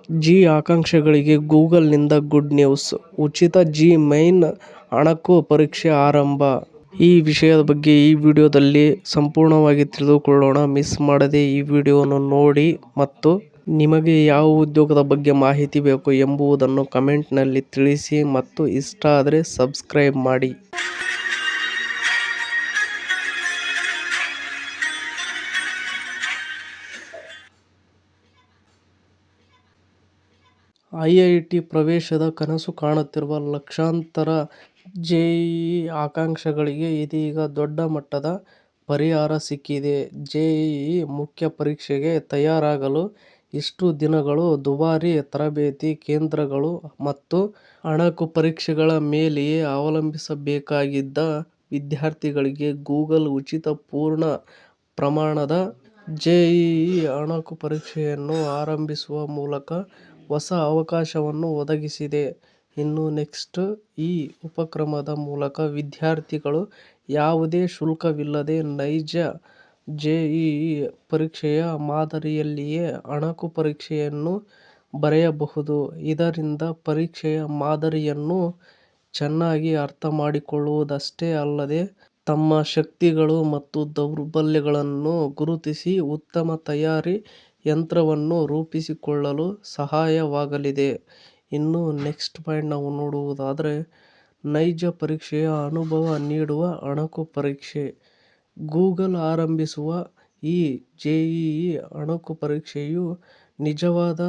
G ಆಕಾಂಕ್ಷಿಗಳಿಗೆ ಗೂಗಲ್ನಿಂದ good news. ಉಚಿತ ಜಿ ಮೈನ್ ಅಣಕು ಪರೀಕ್ಷೆ ಆರಂಭ. ಈ ವಿಷಯದ ಬಗ್ಗೆ ಈ ವಿಡಿಯೋದಲ್ಲಿ ಸಂಪೂರ್ಣವಾಗಿ ತಿಳಿದುಕೊಳ್ಳೋಣ. ಮಿಸ್ ಮಾಡದೆ ಈ ವಿಡಿಯೋವನ್ನು ನೋಡಿ ಮತ್ತು ನಿಮಗೆ ಯಾವ ಉದ್ಯೋಗದ ಬಗ್ಗೆ ಮಾಹಿತಿ ಬೇಕು ಎಂಬುದನ್ನು ಕಮೆಂಟ್ನಲ್ಲಿ ತಿಳಿಸಿ ಮತ್ತು ಇಷ್ಟ ಆದರೆ ಸಬ್ಸ್ಕ್ರೈಬ್ ಮಾಡಿ. ಐಐಟಿ ಪ್ರವೇಶದ ಕನಸು ಕಾಣುತ್ತಿರುವ ಲಕ್ಷಾಂತರ ಜೆಇಇ ಆಕಾಂಕ್ಷಿಗಳಿಗೆ ಇದೀಗ ದೊಡ್ಡ ಮಟ್ಟದ ಪರಿಹಾರ ಸಿಕ್ಕಿದೆ. ಜೆಇಇ ಮುಖ್ಯ ಪರೀಕ್ಷೆಗೆ ತಯಾರಾಗಲು ಇಷ್ಟು ದಿನಗಳು ದುಬಾರಿ ತರಬೇತಿ ಕೇಂದ್ರಗಳು ಮತ್ತು ಅಣಕು ಪರೀಕ್ಷೆಗಳ ಮೇಲೆಯೇ ಅವಲಂಬಿಸಬೇಕಾಗಿದ್ದ ವಿದ್ಯಾರ್ಥಿಗಳಿಗೆ ಗೂಗಲ್ ಉಚಿತ ಪೂರ್ಣ ಪ್ರಮಾಣದ ಜೆಇಇ ಅಣಕು ಪರೀಕ್ಷೆಯನ್ನು ಆರಂಭಿಸುವ ಮೂಲಕ ಹೊಸ ಅವಕಾಶವನ್ನು ಒದಗಿಸಿದೆ. ಇನ್ನು ನೆಕ್ಸ್ಟ್ ಈ ಉಪಕ್ರಮದ ಮೂಲಕ ವಿದ್ಯಾರ್ಥಿಗಳು ಯಾವುದೇ ಶುಲ್ಕವಿಲ್ಲದೆ ನೈಜ ಜೆಇಇ ಪರೀಕ್ಷೆಯ ಮಾದರಿಯಲ್ಲಿಯೇ ಅಣಕು ಪರೀಕ್ಷೆಯನ್ನು ಬರೆಯಬಹುದು. ಇದರಿಂದ ಪರೀಕ್ಷೆಯ ಮಾದರಿಯನ್ನು ಚೆನ್ನಾಗಿ ಅರ್ಥ ಮಾಡಿಕೊಳ್ಳುವುದಷ್ಟೇ ಅಲ್ಲದೆ ತಮ್ಮ ಶಕ್ತಿಗಳು ಮತ್ತು ದೌರ್ಬಲ್ಯಗಳನ್ನು ಗುರುತಿಸಿ ಉತ್ತಮ ತಯಾರಿ ತಂತ್ರವನ್ನು ರೂಪಿಸಿಕೊಳ್ಳಲು ಸಹಾಯವಾಗಲಿದೆ. ಇನ್ನು ನೆಕ್ಸ್ಟ್ ಪಾಯಿಂಟ್ ನಾವು ನೋಡುವುದಾದರೆ ನೈಜ ಪರೀಕ್ಷೆಯ ಅನುಭವ ನೀಡುವ ಅಣಕು ಪರೀಕ್ಷೆ. ಗೂಗಲ್ ಆರಂಭಿಸುವ ಈ ಜೆಇಇ ಅಣಕು ಪರೀಕ್ಷೆಯು ನಿಜವಾದ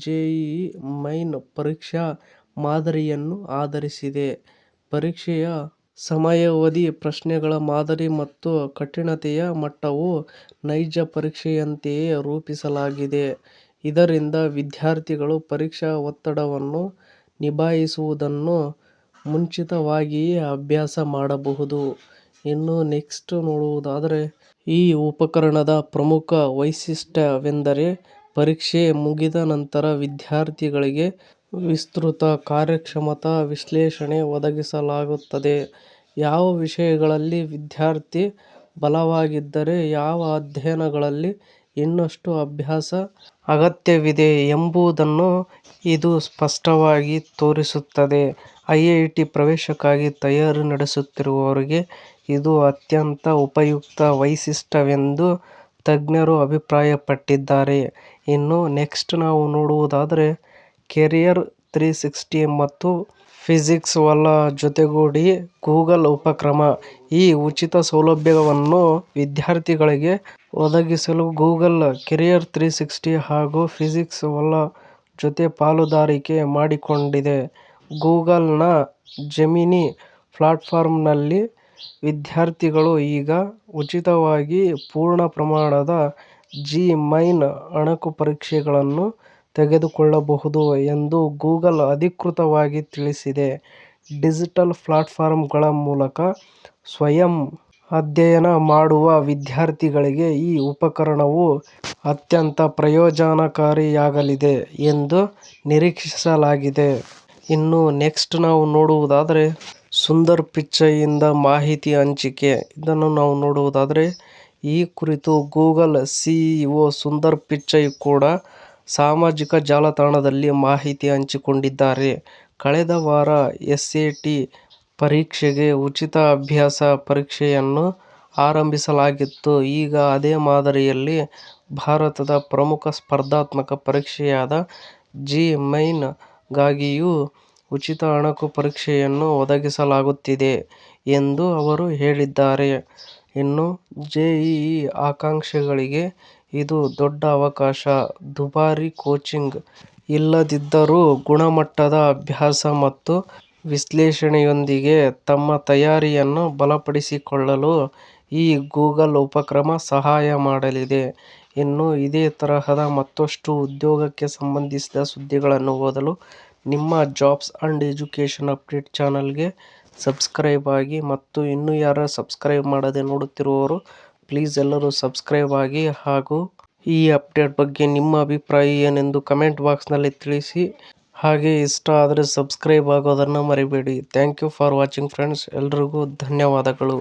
ಜೆಇಇ ಮೈನ್ ಪರೀಕ್ಷಾ ಮಾದರಿಯನ್ನು ಆಧರಿಸಿದೆ. ಪರೀಕ್ಷೆಯ ಸಮಯಾವಧಿ, ಪ್ರಶ್ನೆಗಳ ಮಾದರಿ ಮತ್ತು ಕಠಿಣತೆಯ ಮಟ್ಟವು ನೈಜ ಪರೀಕ್ಷೆಯಂತೆಯೇ ರೂಪಿಸಲಾಗಿದೆ. ಇದರಿಂದ ವಿದ್ಯಾರ್ಥಿಗಳು ಪರೀಕ್ಷಾ ಒತ್ತಡವನ್ನು ನಿಭಾಯಿಸುವುದನ್ನು ಮುಂಚಿತವಾಗಿಯೇ ಅಭ್ಯಾಸ ಮಾಡಬಹುದು. ಇನ್ನು ನೆಕ್ಸ್ಟ್ ನೋಡುವುದಾದರೆ ಈ ಉಪಕರಣದ ಪ್ರಮುಖ ವೈಶಿಷ್ಟ್ಯವೆಂದರೆ ಪರೀಕ್ಷೆ ಮುಗಿದ ನಂತರ ವಿದ್ಯಾರ್ಥಿಗಳಿಗೆ ವಿಸ್ತೃತ ಕಾರ್ಯಕ್ಷಮತಾ ವಿಶ್ಲೇಷಣೆ ಒದಗಿಸಲಾಗುತ್ತದೆ. ಯಾವ ವಿಷಯಗಳಲ್ಲಿ ವಿದ್ಯಾರ್ಥಿ ಬಲವಾಗಿದ್ದರೆ, ಯಾವ ಅಧ್ಯಯನಗಳಲ್ಲಿ ಇನ್ನಷ್ಟು ಅಭ್ಯಾಸ ಅಗತ್ಯವಿದೆ ಎಂಬುದನ್ನು ಇದು ಸ್ಪಷ್ಟವಾಗಿ ತೋರಿಸುತ್ತದೆ. ಐಐಟಿ ಪ್ರವೇಶಕ್ಕಾಗಿ ತಯಾರಿ ನಡೆಸುತ್ತಿರುವವರಿಗೆ ಇದು ಅತ್ಯಂತ ಉಪಯುಕ್ತ ವೈಶಿಷ್ಟ್ಯವೆಂದು ತಜ್ಞರು ಅಭಿಪ್ರಾಯಪಟ್ಟಿದ್ದಾರೆ. ಇನ್ನು ನೆಕ್ಸ್ಟ್ ನಾವು ನೋಡುವುದಾದರೆ ಕೆರಿಯರ್ 360 ಮತ್ತು ಫಿಸಿಕ್ಸ್ ವಾಲ್ ಜೊತೆಗೂಡಿ ಗೂಗಲ್ ಉಪಕ್ರಮ. ಈ ಉಚಿತ ಸೌಲಭ್ಯವನ್ನು ವಿದ್ಯಾರ್ಥಿಗಳಿಗೆ ಒದಗಿಸಲು ಗೂಗಲ್ ಕೆರಿಯರ್ 360 ಹಾಗೂ ಫಿಸಿಕ್ಸ್ ವಾಲ್ ಜೊತೆ ಪಾಲುದಾರಿಕೆ ಮಾಡಿಕೊಂಡಿದೆ. ಗೂಗಲ್ನ ಜೆಮಿನಿ ಪ್ಲಾಟ್ಫಾರ್ಮ್ನಲ್ಲಿ ವಿದ್ಯಾರ್ಥಿಗಳು ಈಗ ಉಚಿತವಾಗಿ ಪೂರ್ಣ ಪ್ರಮಾಣದ ಜಿ ಮೈನ್ ಅಣಕು ಪರೀಕ್ಷೆಗಳನ್ನು ತೆಗೆದುಕೊಳ್ಳಬಹುದು ಎಂದು ಗೂಗಲ್ ಅಧಿಕೃತವಾಗಿ ತಿಳಿಸಿದೆ. ಡಿಜಿಟಲ್ ಪ್ಲಾಟ್ಫಾರ್ಮ್ಗಳ ಮೂಲಕ ಸ್ವಯಂ ಅಧ್ಯಯನ ಮಾಡುವ ವಿದ್ಯಾರ್ಥಿಗಳಿಗೆ ಈ ಉಪಕರಣವು ಅತ್ಯಂತ ಪ್ರಯೋಜನಕಾರಿಯಾಗಲಿದೆ ಎಂದು ನಿರೀಕ್ಷಿಸಲಾಗಿದೆ. ಇನ್ನು ನೆಕ್ಸ್ಟ್ ನಾವು ನೋಡುವುದಾದರೆ ಸುಂದರ್ ಪಿಚೈಯಿಂದ ಮಾಹಿತಿ ಹಂಚಿಕೆ. ಇದನ್ನು ನಾವು ನೋಡುವುದಾದರೆ ಈ ಕುರಿತು ಗೂಗಲ್ ಸಿಇಒ ಸುಂದರ್ ಪಿಚೈ ಕೂಡ ಸಾಮಾಜಿಕ ಜಾಲತಾಣದಲ್ಲಿ ಮಾಹಿತಿ ಹಂಚಿಕೊಂಡಿದ್ದಾರೆ. ಕಳೆದ ವಾರ ಎಸ್ಎಟಿ ಪರೀಕ್ಷೆಗೆ ಉಚಿತ ಅಭ್ಯಾಸ ಪರೀಕ್ಷೆಯನ್ನು ಆರಂಭಿಸಲಾಗಿತ್ತು. ಈಗ ಅದೇ ಮಾದರಿಯಲ್ಲಿ ಭಾರತದ ಪ್ರಮುಖ ಸ್ಪರ್ಧಾತ್ಮಕ ಪರೀಕ್ಷೆಯಾದ ಜಿ ಮೈನ್ ಗಾಗಿಯೂ ಉಚಿತ ಅಣಕು ಪರೀಕ್ಷೆಯನ್ನು ಒದಗಿಸಲಾಗುತ್ತಿದೆ ಎಂದು ಅವರು ಹೇಳಿದ್ದಾರೆ. ಇನ್ನು ಜೆಇಇ ಆಕಾಂಕ್ಷಿಗಳಿಗೆ ಇದು ದೊಡ್ಡ ಅವಕಾಶ. ದುಬಾರಿ ಕೋಚಿಂಗ್ ಇಲ್ಲದಿದ್ದರೂ ಗುಣಮಟ್ಟದ ಅಭ್ಯಾಸ ಮತ್ತು ವಿಶ್ಲೇಷಣೆಯೊಂದಿಗೆ ತಮ್ಮ ತಯಾರಿಯನ್ನು ಬಲಪಡಿಸಿಕೊಳ್ಳಲು ಈ ಗೂಗಲ್ ಉಪಕ್ರಮ ಸಹಾಯ ಮಾಡಲಿದೆ. ಇನ್ನು ಇದೇ ತರಹದ ಮತ್ತಷ್ಟು ಉದ್ಯೋಗಕ್ಕೆ ಸಂಬಂಧಿಸಿದ ಸುದ್ದಿಗಳನ್ನು ಓದಲು ನಿಮ್ಮ ಜಾಬ್ಸ್ ಅಂಡ್ ಎಜುಕೇಷನ್ ಅಪ್ಡೇಟ್ ಚಾನಲ್ಗೆ ಸಬ್ಸ್ಕ್ರೈಬ್ ಆಗಿ ಮತ್ತು ಇನ್ನೂ ಯಾರು ಸಬ್ಸ್ಕ್ರೈಬ್ ಮಾಡದೆ ನೋಡುತ್ತಿರುವವರು ಪ್ಲೀಸ್ ಎಲ್ಲರೂ ಸಬ್ಸ್ಕ್ರೈಬ್ ಆಗಿ ಹಾಗೂ ಈ ಅಪ್ಡೇಟ್ ಬಗ್ಗೆ ನಿಮ್ಮ ಅಭಿಪ್ರಾಯ ಏನೆಂದು ಕಮೆಂಟ್ ಬಾಕ್ಸ್ನಲ್ಲಿ ತಿಳಿಸಿ. ಹಾಗೆ ಇಷ್ಟ ಆದರೆ ಸಬ್ಸ್ಕ್ರೈಬ್ ಆಗೋದನ್ನು ಮರಿಬೇಡಿ. Thank you for watching friends. ಎಲ್ರಿಗೂ ಧನ್ಯವಾದಗಳು.